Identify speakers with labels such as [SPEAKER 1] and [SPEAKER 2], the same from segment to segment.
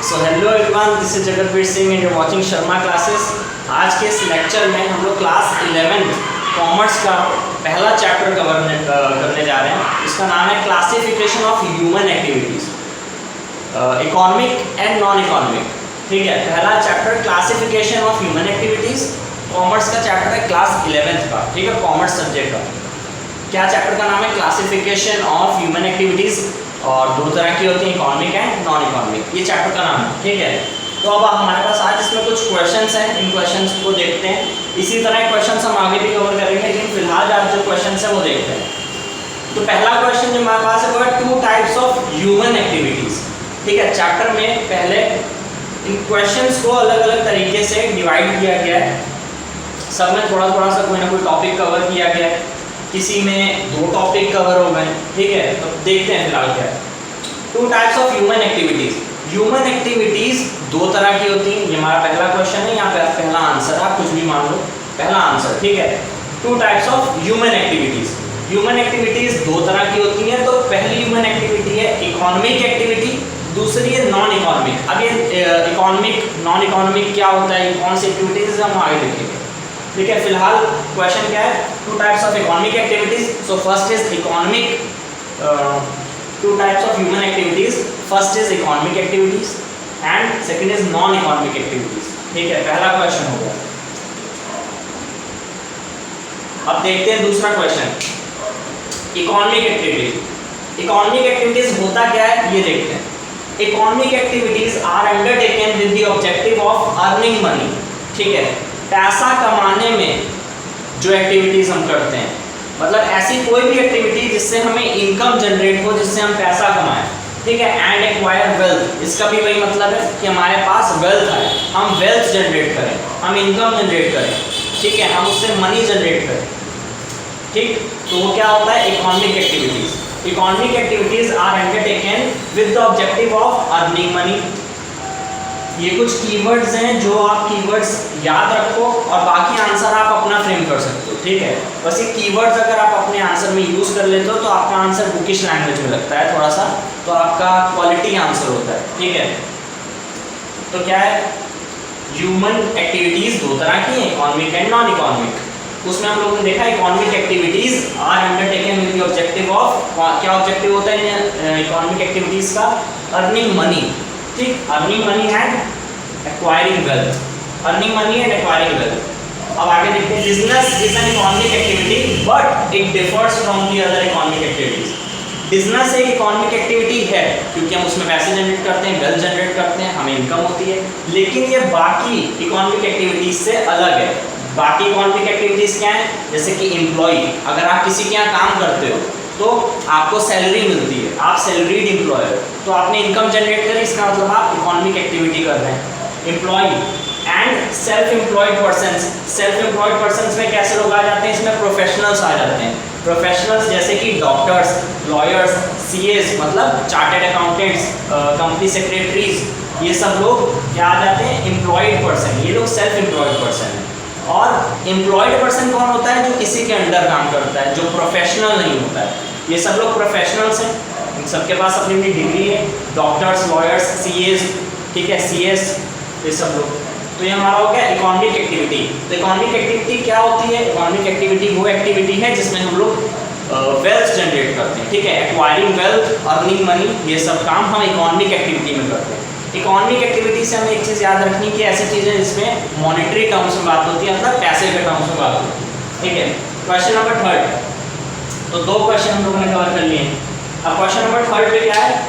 [SPEAKER 1] So hello everyone, this is Jagatveer Singh and you are watching Sharma classes. आज के इस lecture में हम लोग क्लास 11 कॉमर्स का पहला चैप्टर करने जा रहे हैं। इसका नाम है classification of human activities, economic and non economic. ठीक है, पहला chapter classification of human activities, commerce का चैप्टर है क्लास 11 का। ठीक है, कॉमर्स सब्जेक्ट का। क्या चैप्टर का नाम है? क्लासिफिकेशन ऑफ ह्यूमन एक्टिविटीज़, और दो तरह की होती हैं, इकोनॉमिक एंड नॉन इकोनॉमिक। ये चैप्टर का नाम है। ठीक है, तो अब हमारे पास आज इसमें कुछ क्वेश्चंस हैं, इन क्वेश्चंस को देखते हैं। इसी तरह क्वेश्चंस हम आगे भी कवर करेंगे, लेकिन फिलहाल आज जो क्वेश्चंस हैं वो देखते हैं। तो पहला क्वेश्चन जो हमारे पास है वो है two types of human activities. ठीक है, चैप्टर में पहले इन क्वेश्चंस को अलग अलग तरीके से डिवाइड किया गया है। सब में थोड़ा थोड़ा सा कोई ना कोई टॉपिक कवर किया गया है, किसी में दो टॉपिक कवर हो गए। ठीक है, तो देखते हैं फिलहाल क्या है। Two types of human activities. Human activities दो तरह की होती हैं। ये हमारा पहला क्वेश्चन है, यहाँ पे पहला आंसर, आप कुछ भी मान लो, पहला आंसर। ठीक है, two types of human activities. Human activities दो तरह की होती हैं। तो पहली ह्यूमन एक्टिविटी है इकोनॉमिक एक्टिविटी, दूसरी है नॉन इकोनॉमिक। अब ये इकोनॉमिक नॉन इकोनॉमिक क्या होता है, कौन सी एक्टिविटीज़ हम आगे देखेंगे। ठीक है, फिलहाल क्वेश्चन क्या है? Two types of economic activities. So first is economic, two types of human activities. First is economic activities and second is non economic activities. ठीक है, पहला क्वेश्चन हो गया। अब देखते हैं दूसरा question, economic activities. Economic activities होता क्या है ये देखते हैं। Economic activities are undertaken with the objective of earning money. ठीक है, पैसा कमाने में जो एक्टिविटीज़ हम करते हैं, मतलब ऐसी कोई भी एक्टिविटी जिससे हमें इनकम जनरेट हो, जिससे हम पैसा कमाएं। ठीक है, एंड एक्वायर वेल्थ, इसका भी वही मतलब है कि हमारे पास वेल्थ है, हम वेल्थ जनरेट करें, हम इनकम जनरेट करें। ठीक है, हम उससे मनी जनरेट करें। ठीक, तो वो क्या होता है? Economic activities. Economic activities are undertaken with the objective of earning money. ये कुछ कीवर्ड्स हैं, जो आप कीवर्ड्स याद रखो और बाकी आंसर आप अपना फ्रेम कर सकते हो। ठीक है, बस ये कीवर्ड्स अगर आप अपने आंसर में यूज़ कर लेते हो तो आपका आंसर बुकिश लैंग्वेज में लगता है थोड़ा सा, तो आपका क्वालिटी आंसर होता है। ठीक है, तो क्या है? ह्यूमन एक्टिविटीज़ दो तरह की हैं, इकोनॉमिक एंड नॉन इकोनॉमिक। उसमें हम लोगों ने देखा economic activities are undertaken with the objective of, क्या ऑब्जेक्टिव होता है इकोनॉमिक एक्टिविटीज़ का? Earning money. ठीक, earning money and acquiring wealth. Earning money and acquiring wealth. अब आगे देखते हैं, business is an economic activity but it differs from the other economic activities. Business एक इकोनॉमिक एक्टिविटी है क्योंकि हम उसमें पैसे जनरेट करते हैं, वेल्थ जनरेट करते हैं, हमें इनकम होती है, लेकिन ये बाकी इकोनॉमिक एक्टिविटीज से अलग है। बाकी इकोनॉमिक एक्टिविटीज क्या है? जैसे कि एम्प्लॉय, अगर आप किसी के यहाँ काम करते हो तो आपको सैलरी मिलती है, आप सैलरीड एम्प्लॉय हो, तो आपने इनकम जनरेट करी, इसका मतलब आप इकोनॉमिक एक्टिविटी कर रहे हैं। Employ and self employed persons. Self employed persons में कैसे लोग आ जाते हैं? इसमें प्रोफेशनल्स आ जाते हैं। प्रोफेशनल्स जैसे कि डॉक्टर्स, लॉयर्स, सीएस मतलब चार्टेड अकाउंटेंट्स, कंपनी सेक्रेटरीज, ये सब लोग क्या आ जाते हैं? Employed person. ये लोग सेल्फ एम्प्लॉयड पर्सन है। और एम्प्लॉयड पर्सन कौन होता है? जो किसी के अंडर काम करता है, जो प्रोफेशनल नहीं होता है। ये सब लोग प्रोफेशनल्स हैं, इन सबके पास अपनी अपनी डिग्री है। डॉक्टर्स, लॉयर्स, सीएस, ठीक है, सीएस, ये सब लोग। तो ये हमारा हो गया इकोनॉमिक एक्टिविटी। तो इकोनॉमिक एक्टिविटी क्या होती है? इकोनॉमिक एक्टिविटी वो एक्टिविटी है जिसमें हम लोग वेल्थ जनरेट करते हैं। ठीक है, एक्वायरिंग वेल्थ, अर्निंग मनी, ये सब काम हम इकोनॉमिक एक्टिविटी में करते हैं। इकोनॉमिक एक्टिविटी से हमें एक चीज़ याद रखनी कि ऐसी चीज़ें जिसमें मॉनेटरी टर्म्स में बात होती है, मतलब पैसे के टर्म्स में बात होती है। ठीक है, क्वेश्चन नंबर थर्ड। तो दो क्वेश्चन हम लोगों ने कवर कर लिए हैं। अब क्वेश्चन नंबर थर्ड पे क्या है?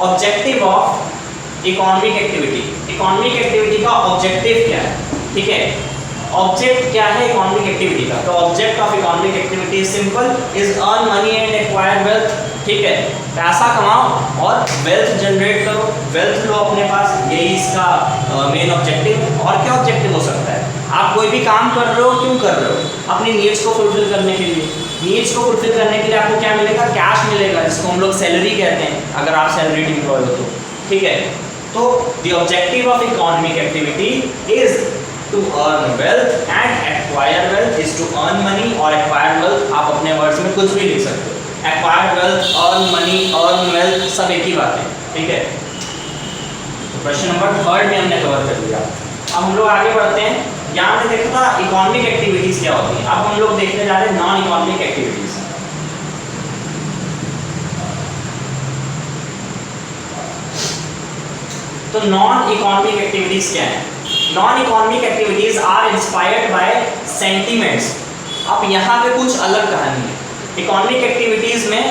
[SPEAKER 1] Objective of economic activity. Economic activity का ऑब्जेक्टिव क्या है? ठीक है, ऑब्जेक्ट क्या है इकोनॉमिक एक्टिविटी का? तो object of economic activity is simple, is earn money and acquire wealth. ठीक है, पैसा कमाओ और वेल्थ जनरेट करो, वेल्थ लो अपने पास, यही इसका मेन ऑब्जेक्टिव। और क्या ऑब्जेक्टिव हो सकता है? आप कोई भी काम कर रहे हो, क्यों कर रहे हो? अपनी नीड्स को फुलफिल करने के लिए। नीड्स को फुलफिल करने के लिए आपको क्या मिलेगा? कैश मिलेगा, जिसको हम लोग सैलरी कहते हैं, अगर आप सैलरीड एम्प्लॉय हो तो। ठीक है, तो the objective of economic activity is to earn wealth and acquire wealth is to earn money, और एक्वायर वेल्थ आप अपने वर्ड्स में कुछ भी लिख सकते हो। Acquire wealth, earn money, earn wealth, सब एक ही बात है। ठीक है, क्वेश्चन नंबर 3 में हमने कवर कर लिया। अब हम लोग आगे बढ़ते हैं। यहाँ पे देखा था इकोनॉमिक एक्टिविटीज क्या होती है, अब हम लोग देखने जा रहे हैं नॉन इकोनॉमिक एक्टिविटीज। तो नॉन इकोनॉमिक एक्टिविटीज क्या है? Non economic activities are inspired by sentiments. अब यहाँ पे कुछ अलग कहानी है। इकोनॉमिक एक्टिविटीज में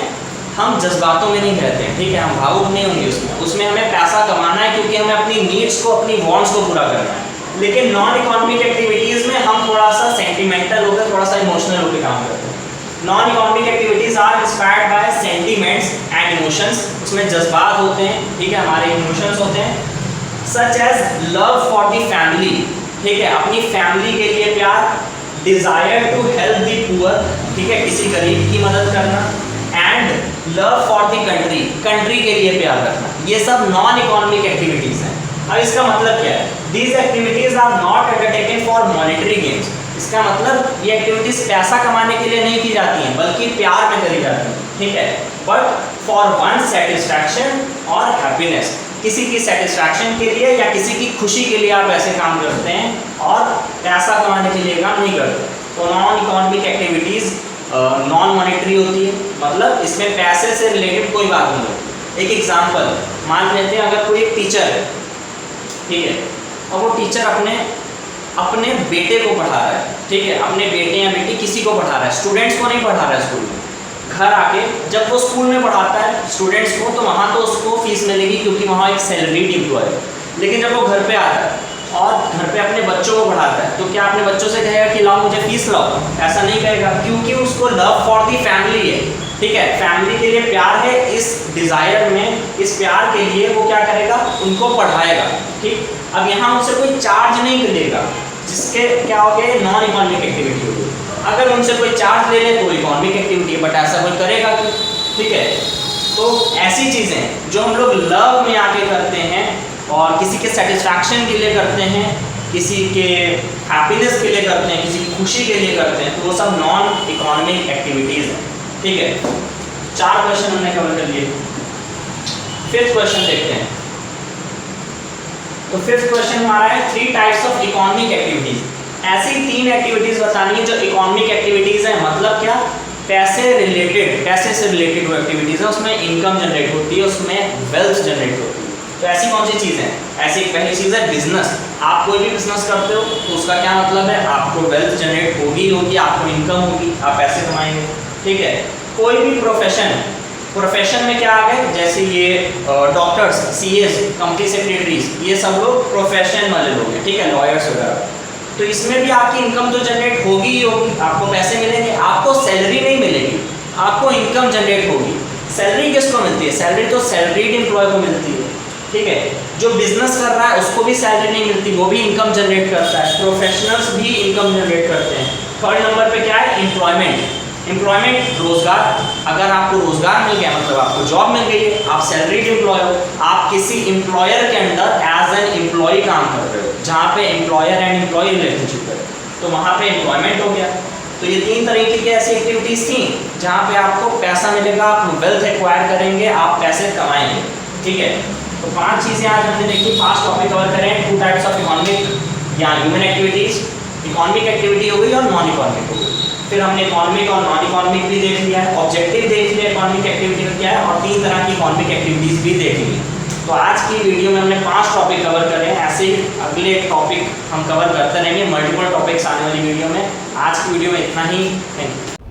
[SPEAKER 1] हम जज्बातों में नहीं रहते हैं, ठीक है, हम भावुक नहीं होंगे उसमें हमें पैसा कमाना है क्योंकि हमें अपनी नीड्स को, अपनी वांट्स को पूरा करना है। लेकिन नॉन इकोनॉमिक एक्टिविटीज में हम थोड़ा सा सेंटिमेंटल होकर, थोड़ा सा इमोशनल होकर काम करते हैं। Non economic activities are inspired by sentiments and emotions. उसमें जज्बात होते हैं, ठीक है, हमारे इमोशंस होते हैं। Such as love for the family, ठीक है, अपनी फैमिली के लिए प्यार, desire to help the poor, ठीक है, किसी गरीब की मदद करना, and love for the country, country के लिए प्यार रखना। ये सब नॉन इकोनॉमिक एक्टिविटीज हैं। अब इसका मतलब क्या है? These activities are not undertaken for monetary games. इसका मतलब ये एक्टिविटीज पैसा कमाने के लिए नहीं की जाती हैं, बल्कि प्यार में करी जाती हैं, ठीक है, बट फॉर वन सेटिस्फैक्शन और हैप्पीनेस, किसी की सेटिस्फैक्शन के लिए या किसी की खुशी के लिए आप ऐसे काम करते हैं और पैसा कमाने के लिए काम नहीं करते। तो non economic activities non monetary होती है, मतलब इसमें पैसे से रिलेटेड कोई बात नहीं होती। एक एग्जांपल मान लेते हैं, अगर कोई एक टीचर है, ठीक है, और वो टीचर अपने बेटे को पढ़ा रहा है, ठीक है, अपने बेटे या बेटी किसी को पढ़ा रहा है, स्टूडेंट्स को नहीं पढ़ा रहा है स्कूल में। घर आके जब वो स्कूल में पढ़ाता है स्टूडेंट्स को, तो वहाँ तो उसको फीस मिलेगी क्योंकि वहाँ एक सैलरीड एम्प्लॉय है। लेकिन जब वो घर पे आता है और घर पे अपने बच्चों को पढ़ाता है, तो क्या अपने बच्चों से कहेगा कि लाओ मुझे फीस लाओ? ऐसा नहीं कहेगा, क्योंकि उसको लव फॉर दी फैमिली है, ठीक है, फैमिली के लिए प्यार है। इस डिज़ायर में, इस प्यार के लिए वो क्या करेगा? उनको पढ़ाएगा, ठीक। अब यहाँ उनसे कोई चार्ज नहीं मिलेगा, जिसके क्या हो गया? नॉन इकोनॉमिक एक्टिविटी होगी। अगर उनसे कोई चार्ज ले ले तो इकोनॉमिक एक्टिविटी है, बट ऐसा कोई करेगा क्यों? ठीक है, तो ऐसी चीज़ें जो हम लोग लव में आके करते हैं और किसी के सेटिस्फैक्शन के लिए करते हैं, किसी के हैप्पीनेस के लिए करते हैं, किसी की खुशी के लिए करते हैं, तो वो सब नॉन इकोनॉमिक एक्टिविटीज़ हैं, ठीक है। 4 क्वेश्चन हमने कवर कर लिए। 5th क्वेश्चन देखते हैं। तो 5th क्वेश्चन हमारा है 3 टाइप्स ऑफ इकोनॉमिक एक्टिविटीज। ऐसी 3 एक्टिविटीज बतानी है जो इकोनॉमिक एक्टिविटीज है। मतलब क्या? पैसे से रिलेटेड वो एक्टिविटीज है, उसमें इनकम जनरेट होती है, उसमें वेल्थ जनरेट होती है। तो ऐसी कौन सी चीज़ है? ऐसी पहली चीज़ है बिजनेस। आप कोई भी बिजनेस करते हो तो उसका क्या मतलब है? आपको वेल्थ जनरेट होगी, आपको इनकम होगी, आप पैसे कमाएंगे, ठीक है। कोई भी प्रोफेशन में क्या आ गए? जैसे ये डॉक्टर्स, सीएस, कंपनी सेक्रेटरीज, ये सब लोग प्रोफेशन वाले लोग हैं, ठीक है, लॉयर्स वगैरह। तो इसमें भी आपकी इनकम तो जनरेट होगी ही होगी, आपको पैसे मिलेंगे, आपको सैलरी नहीं मिलेगी, आपको इनकम जनरेट होगी। सैलरी किसको मिलती है? सैलरी तो सैलरीड एम्प्लॉय को मिलती है, ठीक है। जो बिजनेस कर रहा है उसको भी सैलरी नहीं मिलती, वो भी इनकम जनरेट करता है। प्रोफेशनल्स भी इनकम जनरेट करते हैं। 3rd नंबर पे क्या है? एम्प्लॉयमेंट, रोजगार। अगर आपको रोजगार मिल गया मतलब आपको जॉब मिल गई है, आप सैलरीड एम्प्लॉय हो, आप किसी एम्प्लॉयर के अंडर एज एन एम्प्लॉय काम कर रहे हो, जहाँ पे एम्प्लॉयर एंड एम्प्लॉय रिलेशनशिप है, तो वहाँ पे एम्प्लॉयमेंट हो गया। तो ये 3 तरीके की ऐसी एक्टिविटीज़ थी जहाँ पे आपको पैसा मिलेगा, आप वेल्थ एक्वायर करेंगे, आप पैसे कमाएंगे, ठीक है। तो 5 चीज़ें आज हमने देखी, 5 टॉपिक कवर करें। 2 टाइप्स ऑफ इकोनॉमिक या ह्यूमन एक्टिविटीज़, इकोनॉमिक एक्टिविटी हो गई और नॉन इकोनॉमिक हो गई। फिर हमने इकोनॉमिक और नॉन इकोनॉमिक भी देख लिया है, ऑब्जेक्टिव देख लिया इकोनॉमिक एक्टिविटी का क्या है, और 3 तरह की इकोनॉमिक एक्टिविटीज़ भी देख ली। तो आज की वीडियो में हमने 5 टॉपिक कवर करे हैं। ऐसे ही अगले टॉपिक हम कवर करते रहेंगे, मल्टीपल टॉपिक्स आने वाली वीडियो में। आज की वीडियो में इतना ही, थैंक यू।